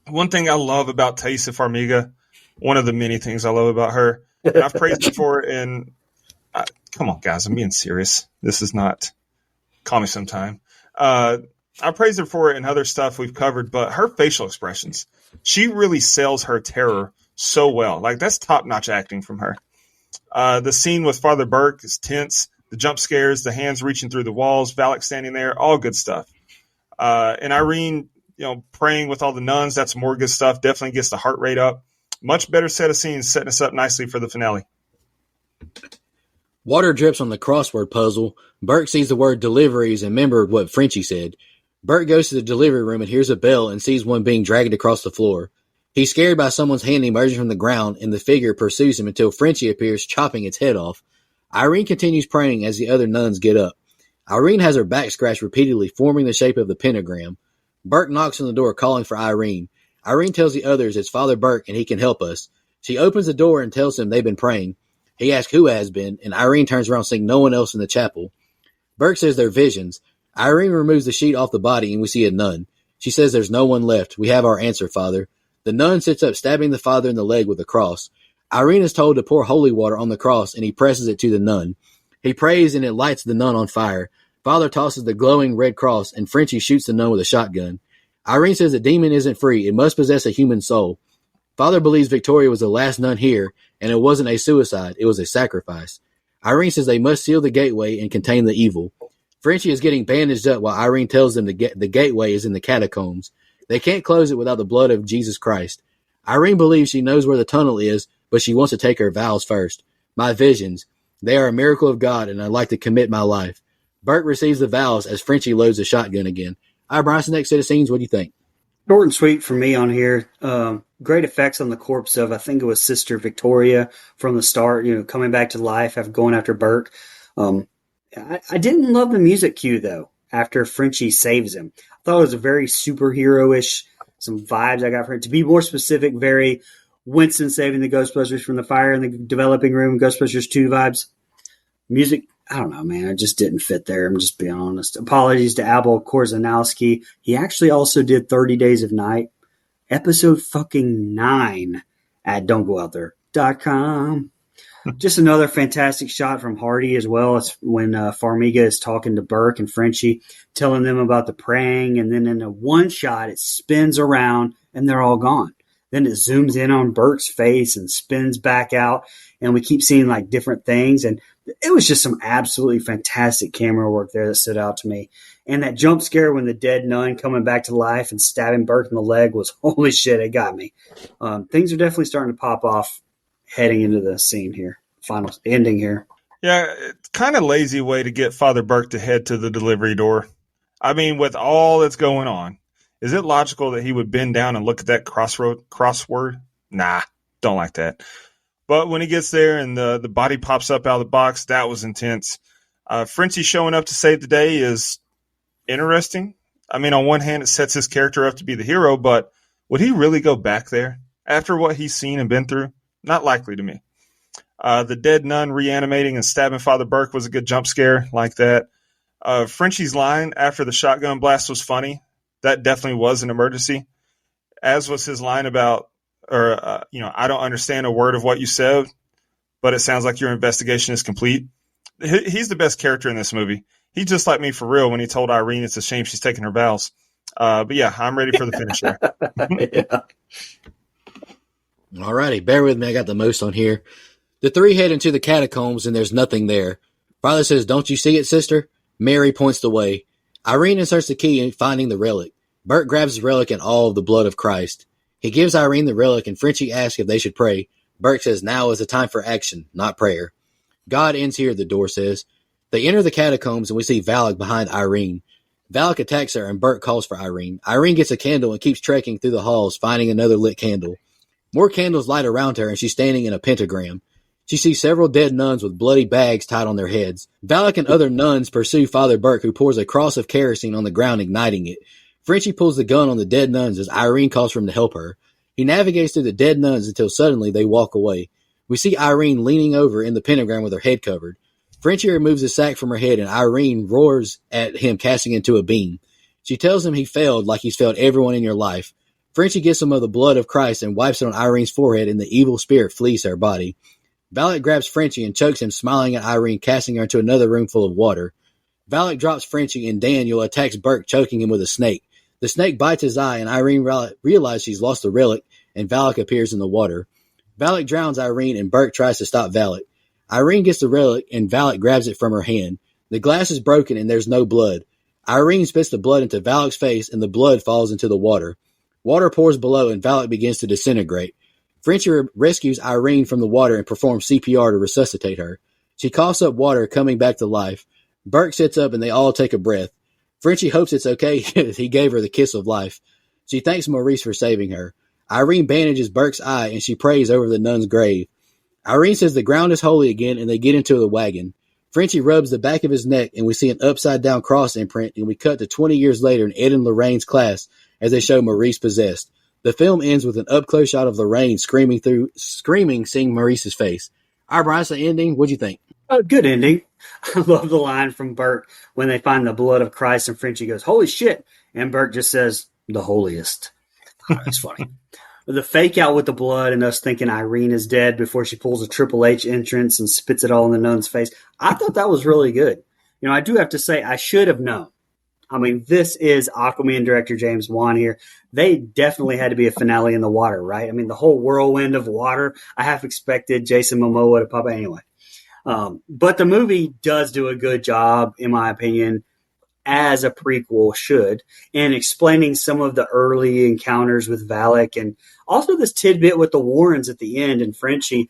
One thing I love about Taissa Farmiga, one of the many things I love about her, and I've praised her for it in come on, guys, I'm being serious. This is not call me sometime. I praised her for it in other stuff we've covered, but her facial expressions, she really sells her terror so well. Like that's top-notch acting from her. The scene with Father Burke is tense. The jump scares, the hands reaching through the walls, Valak standing there, all good stuff. And Irene, praying with all the nuns, that's more good stuff. Definitely gets the heart rate up. Much better set of scenes, setting us up nicely for the finale. Water drips on the crossword puzzle. Burke sees the word deliveries and remembered what Frenchie said. Burke goes to the delivery room and hears a bell and sees one being dragged across the floor. He's scared by someone's hand emerging from the ground, and the figure pursues him until Frenchie appears, chopping its head off. Irene continues praying as the other nuns get up. Irene has her back scratched repeatedly, forming the shape of the pentagram. Burke knocks on the door, calling for Irene. Irene tells the others it's Father Burke and he can help us. She opens the door and tells him they've been praying. He asks who has been, and Irene turns around seeing no one else in the chapel. Burke says they're visions. Irene removes the sheet off the body and we see a nun. She says there's no one left. We have our answer, Father. The nun sits up, stabbing the father in the leg with a cross. Irene is told to pour holy water on the cross, and he presses it to the nun. He prays, and it lights the nun on fire. Father tosses the glowing red cross, and Frenchie shoots the nun with a shotgun. Irene says the demon isn't free. It must possess a human soul. Father believes Victoria was the last nun here, and it wasn't a suicide. It was a sacrifice. Irene says they must seal the gateway and contain the evil. Frenchie is getting bandaged up while Irene tells them the gateway is in the catacombs. They can't close it without the blood of Jesus Christ. Irene believes she knows where the tunnel is, but she wants to take her vows first. My visions. They are a miracle of God, and I'd like to commit my life. Bert receives the vows as Frenchie loads the shotgun again. All right, Bryson, next set of scenes, what do you think? Short and sweet for me on here. Great effects on the corpse of, I think it was Sister Victoria from the start, coming back to life after going after Burke. I didn't love the music cue, though, after Frenchie saves him. I thought it was a very superhero-ish, some vibes I got from it. To be more specific, very Winston saving the Ghostbusters from the fire in the developing room, Ghostbusters 2 vibes. Music, I don't know, man. It just didn't fit there. I'm just being honest. Apologies to Abel Korzanowski. He actually also did 30 Days of Night, episode fucking 9 at don'tgooutthere.com. Just another fantastic shot from Hardy as well. It's when Farmiga is talking to Burke and Frenchie, telling them about the praying, and then in a one shot, it spins around and they're all gone. Then it zooms in on Burke's face and spins back out, and we keep seeing like different things. And it was just some absolutely fantastic camera work there that stood out to me. And that jump scare when the dead nun coming back to life and stabbing Burke in the leg was, holy shit, it got me. Things are definitely starting to pop off heading into the scene here, final ending here. Yeah, it's kind of lazy way to get Father Burke to head to the delivery door. I mean, with all that's going on, is it logical that he would bend down and look at that crossword? Nah, don't like that. But when he gets there and the body pops up out of the box, that was intense. Frenchie showing up to save the day is interesting. I mean, on one hand, it sets his character up to be the hero, but would he really go back there after what he's seen and been through? Not likely to me. The dead nun reanimating and stabbing Father Burke was a good jump scare like that. Frenchie's line after the shotgun blast was funny. That definitely was an emergency, as was his line about, I don't understand a word of what you said, but it sounds like your investigation is complete. He's the best character in this movie. He's just like me for real when he told Irene it's a shame she's taking her vows. But yeah, I'm ready for the finish there. Yeah. All righty, bear with me. I got the most on here. The three head into the catacombs and there's nothing there. Father says, "Don't you see it, sister?" Mary points the way. Irene inserts the key in finding the relic. Bert grabs the relic and all of the blood of Christ. He gives Irene the relic and Frenchie asks if they should pray. Bert says now is the time for action, not prayer. God ends here, the door says. They enter the catacombs and we see Valak behind Irene. Valak attacks her and Bert calls for Irene. Irene gets a candle and keeps trekking through the halls, finding another lit candle. More candles light around her and she's standing in a pentagram. She sees several dead nuns with bloody bags tied on their heads. Valak and other nuns pursue Father Burke, who pours a cross of kerosene on the ground, igniting it. Frenchie pulls the gun on the dead nuns as Irene calls for him to help her. He navigates through the dead nuns until suddenly they walk away. We see Irene leaning over in the pentagram with her head covered. Frenchie removes the sack from her head and Irene roars at him, casting into a beam. She tells him he failed like he's failed everyone in your life. Frenchie gets some of the blood of Christ and wipes it on Irene's forehead, and the evil spirit flees her body. Valak grabs Frenchie and chokes him, smiling at Irene, casting her into another room full of water. Valak drops Frenchie and Daniel attacks Burke, choking him with a snake. The snake bites his eye and Irene realizes she's lost the relic, and Valak appears in the water. Valak drowns Irene and Burke tries to stop Valak. Irene gets the relic and Valak grabs it from her hand. The glass is broken and there's no blood. Irene spits the blood into Valak's face and the blood falls into the water. Water pours below and Valak begins to disintegrate. Frenchie rescues Irene from the water and performs CPR to resuscitate her. She coughs up water, coming back to life. Burke sits up and they all take a breath. Frenchie hopes it's okay he gave her the kiss of life. She thanks Maurice for saving her. Irene bandages Burke's eye and she prays over the nun's grave. Irene says the ground is holy again and they get into the wagon. Frenchie rubs the back of his neck and we see an upside down cross imprint, and we cut to 20 years later in Ed and Lorraine's class as they show Maurice possessed. The film ends with an up-close shot of Lorraine screaming, seeing Maurice's face. All right, Bryce, the ending, what'd you think? Good ending. I love the line from Bert when they find the blood of Christ and Frenchie goes, "Holy shit." And Bert just says, "The holiest." Oh, that's funny. The fake out with the blood and us thinking Irene is dead before she pulls a Triple H entrance and spits it all in the nun's face. I thought that was really good. I do have to say I should have known. I mean, this is Aquaman director James Wan here. They definitely had to be a finale in the water, right? I mean, the whole whirlwind of water. I half expected Jason Momoa to pop anyway. But the movie does do a good job, in my opinion, as a prequel should, in explaining some of the early encounters with Valak and also this tidbit with the Warrens at the end and Frenchie.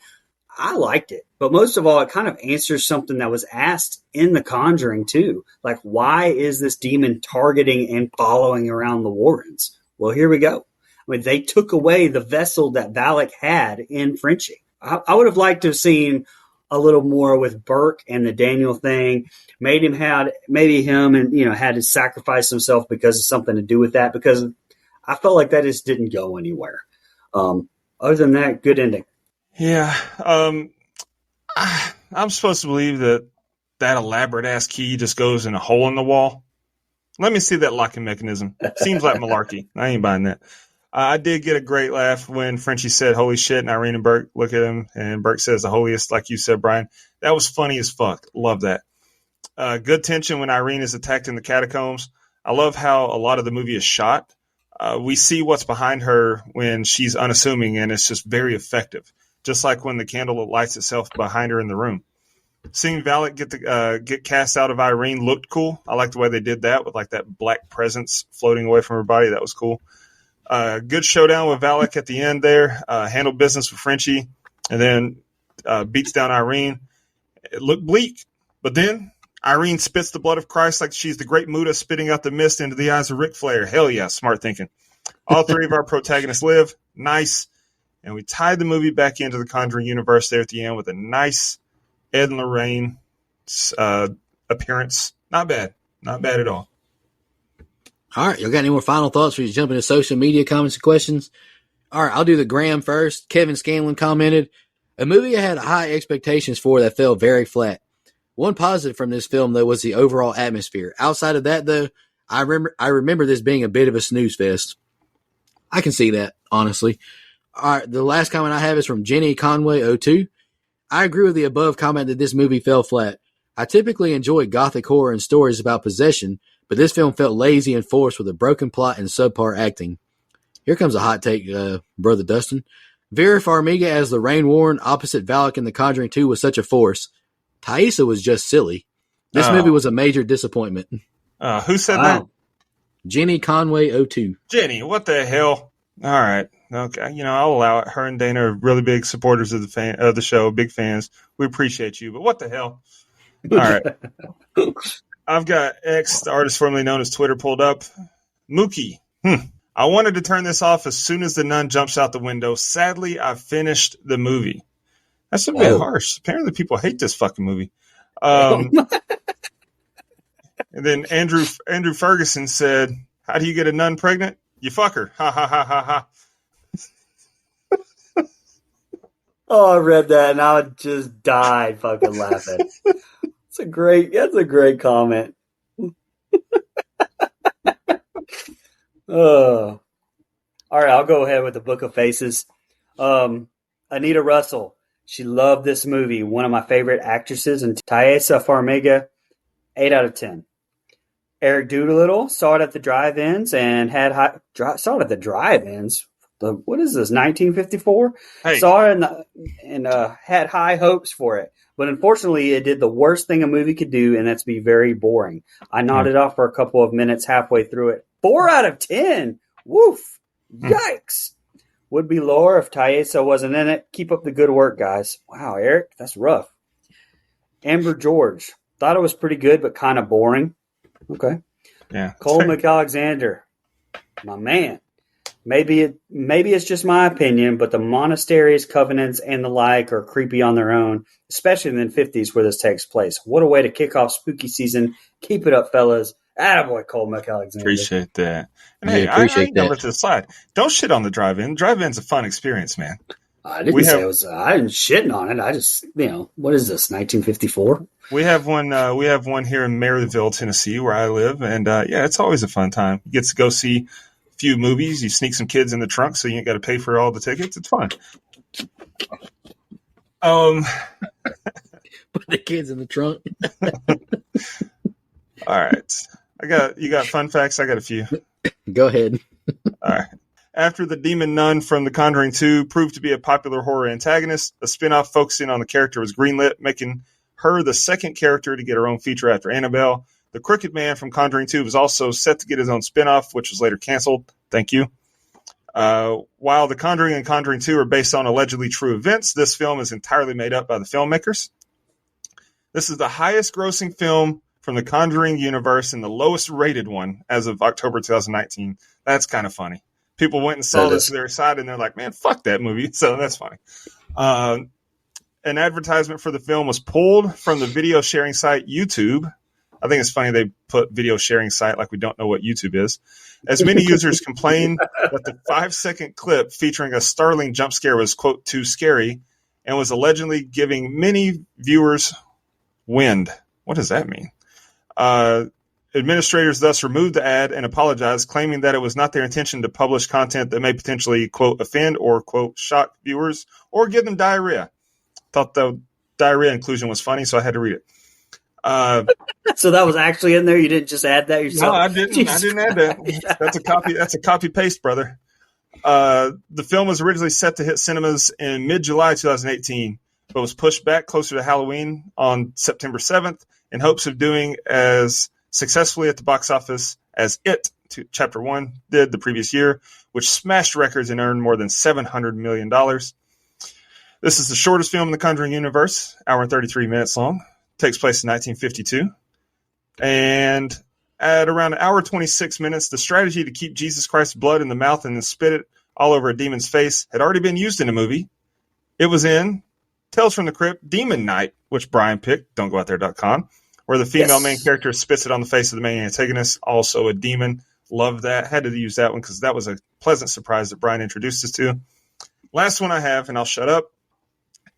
I liked it. But most of all, it kind of answers something that was asked in The Conjuring too. Like, why is this demon targeting and following around the Warrens? Well, here we go. I mean, they took away the vessel that Valak had in Frenchie. I would have liked to have seen a little more with Burke and the Daniel thing. Maybe him and had to sacrifice himself because of something to do with that. Because I felt like that just didn't go anywhere. Other than that, good ending. Yeah. I'm supposed to believe that elaborate ass key just goes in a hole in the wall. Let me see that locking mechanism. Seems like malarkey. I ain't buying that. I did get a great laugh when Frenchie said, "Holy shit," and Irene and Burke look at him, and Burke says, "The holiest," like you said, Brian. That was funny as fuck. Love that. Good tension when Irene is attacked in the catacombs. I love how a lot of the movie is shot. We see what's behind her when she's unassuming, and it's just very effective. Just like when the candle lights itself behind her in the room. Seeing Valak get cast out of Irene looked cool. I like the way they did that with like that black presence floating away from her body. That was cool. Good showdown with Valak at the end there. Handled business with Frenchie, and then beats down Irene. It looked bleak, but then Irene spits the blood of Christ like she's the great Muda spitting out the mist into the eyes of Ric Flair. Hell yeah, smart thinking. All three of our protagonists live. Nice. And we tied the movie back into the Conjuring universe there at the end with a nice Ed and Lorraine appearance. Not bad. Not bad at all. All right, y'all got any more final thoughts before you jump into social media comments and questions? All right, I'll do the Graham first. Kevin Scanlon commented, "A movie I had high expectations for that fell very flat. One positive from this film, though, was the overall atmosphere. Outside of that, though, I remember this being a bit of a snooze fest." I can see that, honestly. All right, the last comment I have is from Jenny Conway02. "I agree with the above comment that this movie fell flat. I typically enjoy gothic horror and stories about possession, but this film felt lazy and forced with a broken plot and subpar acting." Here comes a hot take, Brother Dustin. "Vera Farmiga as Lorraine Warren opposite Valak in The Conjuring 2 was such a force. Thaisa was just silly. This movie was a major disappointment." Who said that? Jenny Conway 02. Jenny, what the hell? All right. Okay. I'll allow it. Her and Dana are really big supporters of the show, big fans. We appreciate you, but what the hell? All right. I've got X, the artist formerly known as Twitter, pulled up. Mookie. "I wanted to turn this off as soon as the nun jumps out the window. Sadly, I finished the movie." That's a bit harsh. Apparently people hate this fucking movie. And then Andrew Ferguson said, "How do you get a nun pregnant? You fuck her. Ha ha ha ha ha." Oh, I read that and I would just die fucking laughing. That's a great comment. All right, I'll go ahead with the Book of Faces. Anita Russell, she loved this movie. One of my favorite actresses, and Thaisa Farmiga, 8 out of 10. Eric Doolittle saw it at the drive-ins and saw it at the drive-ins. What is this, 1954? Hey. Saw it and had high hopes for it. But unfortunately, it did the worst thing a movie could do, and that's be very boring. I nodded off for a couple of minutes halfway through it. 4 out of 10. Woof. Yikes. Would be lower if Thaisa wasn't in it. Keep up the good work, guys. Wow, Eric, that's rough. Amber George. Thought it was pretty good, but kind of boring. Okay. Yeah. Cole McAlexander. My man. Maybe it's just my opinion, but the monasteries, covenants, and the like are creepy on their own, especially in the 50s where this takes place. What a way to kick off spooky season. Keep it up, fellas. Attaboy, Cole McAlexander. Appreciate that. And Yeah, hey, appreciate I ain't gonna that. let this slide. Don't shit on the drive-in. Drive-in's a fun experience, man. I didn't say it was. I didn't shitting on it. I just, what is this? 1954. We have one. We have one here in Maryville, Tennessee, where I live, and yeah, it's always a fun time. You get to go see a few movies. You sneak some kids in the trunk, so you ain't got to pay for all the tickets. It's fun. Put the kids in the trunk. All right. You got fun facts? I got a few. Go ahead. All right. After the demon nun from The Conjuring 2 proved to be a popular horror antagonist, a spin-off focusing on the character was greenlit, making her the second character to get her own feature after Annabelle. The Crooked Man from Conjuring 2 was also set to get his own spin-off, which was later canceled. Thank you. While The Conjuring and Conjuring 2 are based on allegedly true events, this film is entirely made up by the filmmakers. This is the highest grossing film from the Conjuring universe and the lowest rated one as of October 2019. That's kind of funny. People went and saw this, they're excited, and they're like, man, fuck that movie. So that's funny. An advertisement for the film was pulled from the video sharing site YouTube. I think it's funny they put video sharing site like we don't know what YouTube is. As many users complained that the 5-second clip featuring a startling jump scare was, quote, too scary and was allegedly giving many viewers wind. What does that mean? Administrators thus removed the ad and apologized, claiming that it was not their intention to publish content that may potentially, quote, offend or, quote, shock viewers or give them diarrhea. Thought the diarrhea inclusion was funny, so I had to read it. So that was actually in there. You didn't just add that yourself. No, I didn't. Jesus I didn't add that. That's a copy. That's a copy paste, brother. The film was originally set to hit cinemas in mid-July 2018, but was pushed back closer to Halloween on September 7th in hopes of doing as successfully at the box office as It Chapter 1 did the previous year, which smashed records and earned more than $700 million. This is the shortest film in the Conjuring universe, hour and 33 minutes long. Takes place in 1952. And at around an hour 26 minutes, the strategy to keep Jesus Christ's blood in the mouth and then spit it all over a demon's face had already been used in a movie. It was in Tales from the Crypt, Demon Night, which Brian picked, don'tgooutthere.com, where the female main character spits it on the face of the main antagonist, also a demon. Loved that. Had to use that one because that was a pleasant surprise that Brian introduced us to. Last one I have, and I'll shut up.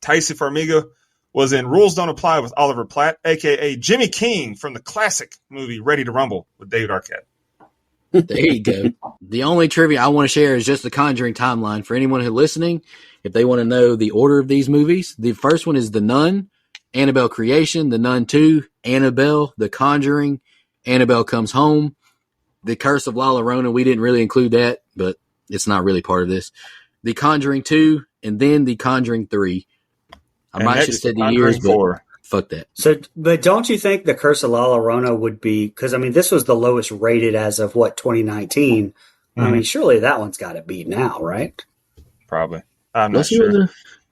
Taisa Farmiga was in Rules Don't Apply with Oliver Platt, a.k.a. Jimmy King from the classic movie Ready to Rumble with David Arquette. There you go. The only trivia I want to share is just the Conjuring timeline. For anyone who's listening, if they want to know the order of these movies, the first one is The Nun, Annabelle Creation, The Nun 2, Annabelle, The Conjuring, Annabelle Comes Home, The Curse of La Llorona. We didn't really include that, but it's not really part of this. The Conjuring 2, and then The Conjuring 3. I might should have said the years, but fuck that. So, but don't you think The Curse of La Llorona would be, because I mean, this was the lowest rated as of 2019. I mean, surely that one's got it beat now, right? Probably. I'm not sure.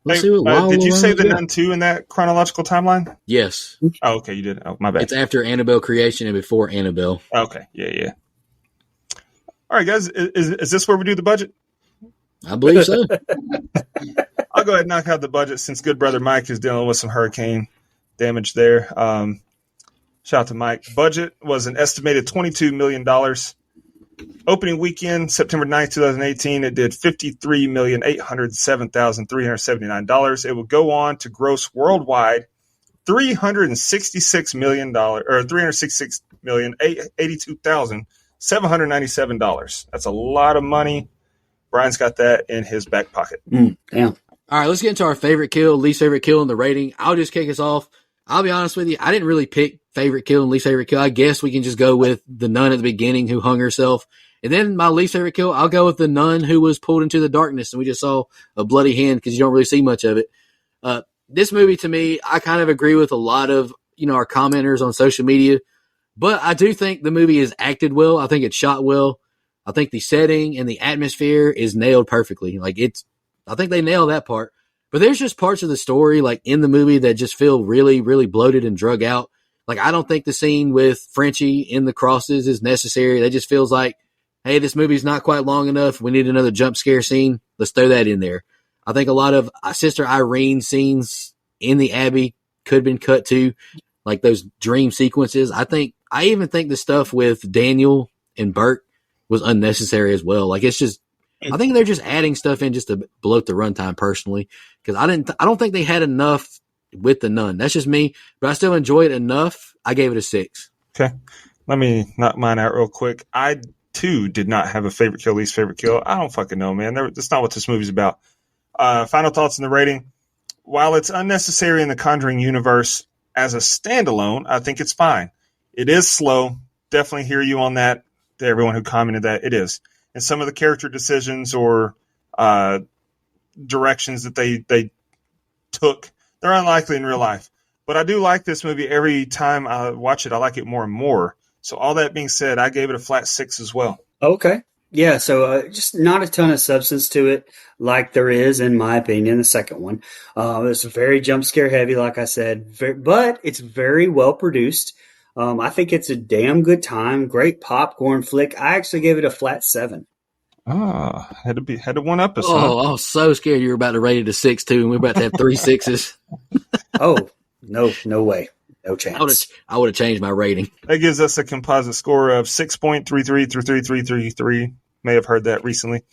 Did you say The Nun 2 in that chronological timeline? Yes. Oh, okay, you did. Oh, my bad. It's after Annabelle Creation and before Annabelle. Okay, yeah. All right, guys, is this where we do the budget? I believe so. I'll go ahead and knock out the budget since good brother Mike is dealing with some hurricane damage there. Shout out to Mike. Budget was an estimated $22 million. Opening weekend, September 9th, 2018, it did $53,807,379. It would go on to gross worldwide $366,882,797. That's a lot of money. Brian's got that in his back pocket. Damn. All right, let's get into our favorite kill, least favorite kill, and the rating. I'll just kick us off. I'll be honest with you. I didn't really pick favorite kill and least favorite kill. I guess we can just go with the nun at the beginning who hung herself. And then my least favorite kill, I'll go with the nun who was pulled into the darkness and we just saw a bloody hand because you don't really see much of it. This movie, to me, I kind of agree with a lot of, our commenters on social media. But I do think the movie is acted well. I think it's shot well. I think the setting and the atmosphere is nailed perfectly. I think they nail that part. But there's just parts of the story, in the movie, that just feel really, really bloated and drug out. I don't think the scene with Frenchie in the crosses is necessary. That just feels like, hey, this movie's not quite long enough. We need another jump scare scene. Let's throw that in there. I think a lot of Sister Irene scenes in the Abbey could have been cut too, like those dream sequences. I even think the stuff with Daniel and Burke was unnecessary as well. I think they're just adding stuff in just to bloat the runtime personally. Because I don't think they had enough with the nun. That's just me, but I still enjoy it enough. I gave it a 6. Okay. Let me knock mine out real quick. I too did not have a favorite kill, least favorite kill. I don't fucking know, man. That's not what this movie's about. Final thoughts on the rating. While it's unnecessary in the Conjuring universe as a standalone, I think it's fine. It is slow. Definitely hear you on that. To everyone who commented that, it is. And some of the character decisions or directions that they took, they're unlikely in real life. But I do like this movie. Every time I watch it, I like it more and more. So all that being said, I gave it a flat 6 as well. Okay. Yeah, so just not a ton of substance to it, like there is, in my opinion, the second one. It's very jump scare heavy, like I said, but it's very well produced. I think it's a damn good time, great popcorn flick. I actually gave it a flat 7. Ah, had to one up us, huh? Oh, I was so scared you were about to rate it a 6.2, and we're about to have 3 6s. Oh, no way, no chance. I would have changed my rating. That gives us a composite score of 6.333333. May have heard that recently.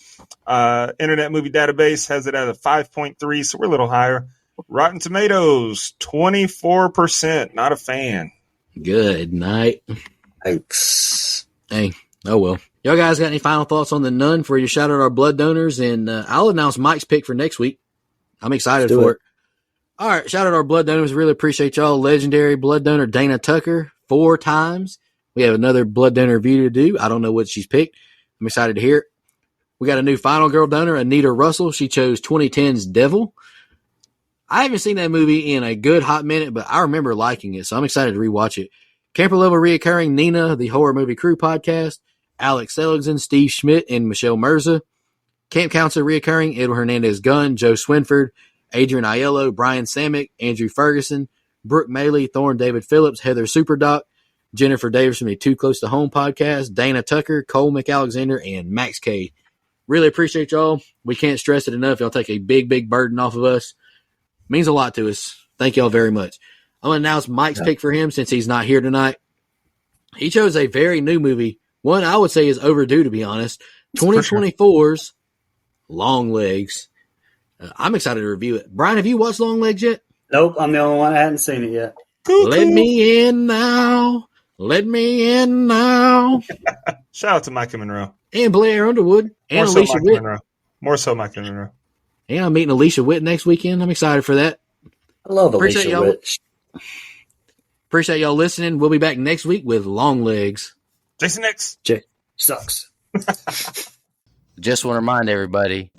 Internet Movie Database has it at a 5.3, so we're a little higher. Rotten Tomatoes, 24%. Not a fan. Good night. Thanks. Hey, oh well. Y'all guys got any final thoughts on The Nun before you shout out our blood donors? And I'll announce Mike's pick for next week. I'm excited for it. All right, shout out our blood donors. Really appreciate y'all. Legendary blood donor Dana Tucker, 4 times. We have another blood donor review to do. I don't know what she's picked. I'm excited to hear it. We got a new final girl donor, Anita Russell. She chose 2010's Devil. I haven't seen that movie in a good hot minute, but I remember liking it, so I'm excited to rewatch it. Camper Level reoccurring Nina, the Horror Movie Crew podcast, Alex Seligson, Steve Schmidt, and Michelle Mirza. Camp Counselor reoccurring Edward Hernandez-Gunn, Joe Swinford, Adrian Aiello, Brian Samick, Andrew Ferguson, Brooke Maley, Thorne David Phillips, Heather Superdoc, Jennifer Davis from the Too Close to Home podcast, Dana Tucker, Cole McAlexander, and Max K. Really appreciate y'all. We can't stress it enough. Y'all take a big, big burden off of us. Means a lot to us. Thank y'all very much. I'm going to announce Mike's pick for him since he's not here tonight. He chose a very new movie. One I would say is overdue, to be honest. 2024's Long Legs. I'm excited to review it. Brian, have you watched Long Legs yet? Nope, I'm the only one that hadn't seen it yet. Let me in now. Let me in now. Shout out to Micah Monroe. And Blair Underwood. And Alicia Witt. More so Micah Monroe. And I'm meeting Alicia Witt next weekend. I'm excited for that. I love Alicia Witt. Appreciate y'all listening. We'll be back next week with Long Legs. Jason X. Sucks. Just want to remind everybody.